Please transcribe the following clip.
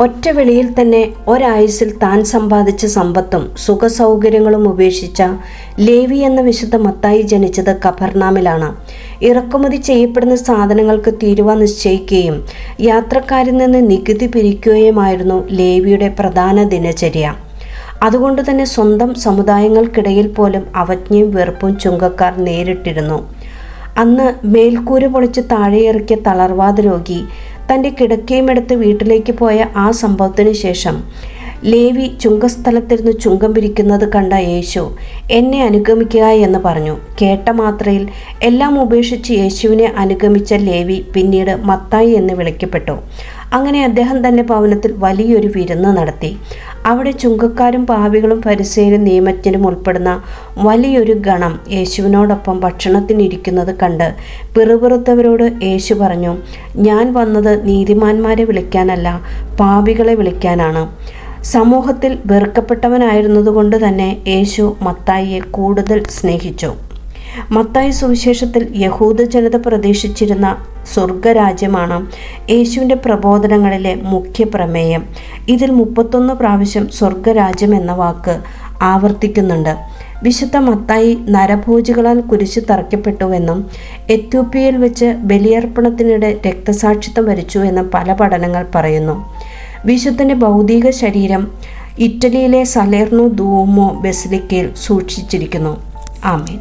ഒറ്റ വെളിയിൽ തന്നെ ഒരായുസിൽ താൻ സമ്പാദിച്ച സമ്പത്തും സുഖസൗകര്യങ്ങളും ഉപേക്ഷിച്ച ലേവി എന്ന വിശുദ്ധ മത്തായി ജനിച്ചത് കഫർനാമിലാണ്. ഇറക്കുമതി ചെയ്യപ്പെടുന്ന സാധനങ്ങൾക്ക് തീരുവ നിശ്ചയിക്കുകയും യാത്രക്കാരിൽ നിന്ന് നികുതി പിരിക്കുകയുമായിരുന്നു ലേവിയുടെ പ്രധാന ദിനചര്യ. അതുകൊണ്ട് തന്നെ സ്വന്തം സമുദായങ്ങൾക്കിടയിൽ പോലും അവജ്ഞയും വെറുപ്പും ചുങ്കക്കാർ നേരിട്ടിരുന്നു. അന്ന് മേൽക്കൂര പൊളിച്ച് താഴെയിറക്കിയ തളർവാദ രോഗി തൻ്റെ കിടക്കയുമെടുത്ത് വീട്ടിലേക്ക് പോയ ആ സംഭവത്തിന് ശേഷം ലേവി ചുങ്കസ്ഥലത്തിരുന്ന് ചുങ്കം പിരിക്കുന്നത് കണ്ട യേശു എന്നെ അനുഗമിക്കുക എന്ന് പറഞ്ഞു. കേട്ട മാത്രയിൽ എല്ലാം ഉപേക്ഷിച്ച് യേശുവിനെ അനുഗമിച്ച ലേവി പിന്നീട് മത്തായി എന്ന് വിളിക്കപ്പെട്ടു. അങ്ങനെ അദ്ദേഹം തൻ്റെ ഭവനത്തിൽ വലിയൊരു വിരുന്ന് നടത്തി. അവിടെ ചുങ്കക്കാരും പാപികളും ഫരിസേയരും നിയമജ്ഞരും ഉൾപ്പെടുന്ന വലിയൊരു ഗണം യേശുവിനോടൊപ്പം ഭക്ഷണത്തിനിരിക്കുന്നത് കണ്ട് പിറുപിറുത്തവരോട് യേശു പറഞ്ഞു, ഞാൻ വന്നത് നീതിമാന്മാരെ വിളിക്കാനല്ല, പാപികളെ വിളിക്കാനാണ്. സമൂഹത്തിൽ വെറുക്കപ്പെട്ടവനായിരുന്നതുകൊണ്ട് തന്നെ യേശു മത്തായിയെ കൂടുതൽ സ്നേഹിച്ചു. മത്തായി സുവിശേഷത്തിൽ യഹൂദ ജനത പ്രതീക്ഷിച്ചിരുന്ന സ്വർഗരാജ്യമാണ് യേശുവിൻ്റെ പ്രബോധനങ്ങളിലെ മുഖ്യ പ്രമേയം. ഇതിൽ 31 പ്രാവശ്യം സ്വർഗരാജ്യം എന്ന വാക്ക് ആവർത്തിക്കുന്നുണ്ട്. വിശുദ്ധ മത്തായി നരഭോജികളാൽ കുരിശ് തറയ്ക്കപ്പെട്ടുവെന്നും എത്യോപ്യയിൽ വെച്ച് ബലിയർപ്പണത്തിനിടെ രക്തസാക്ഷിത്വം വരിച്ചു എന്നും പല പഠനങ്ങൾ പറയുന്നു. വിശുദ്ധൻ്റെ ഭൗതിക ശരീരം ഇറ്റലിയിലെ സലേർണോ ദുഓമോ ബസിലിക്കയിൽ സൂക്ഷിച്ചിരിക്കുന്നു. ആമേൻ.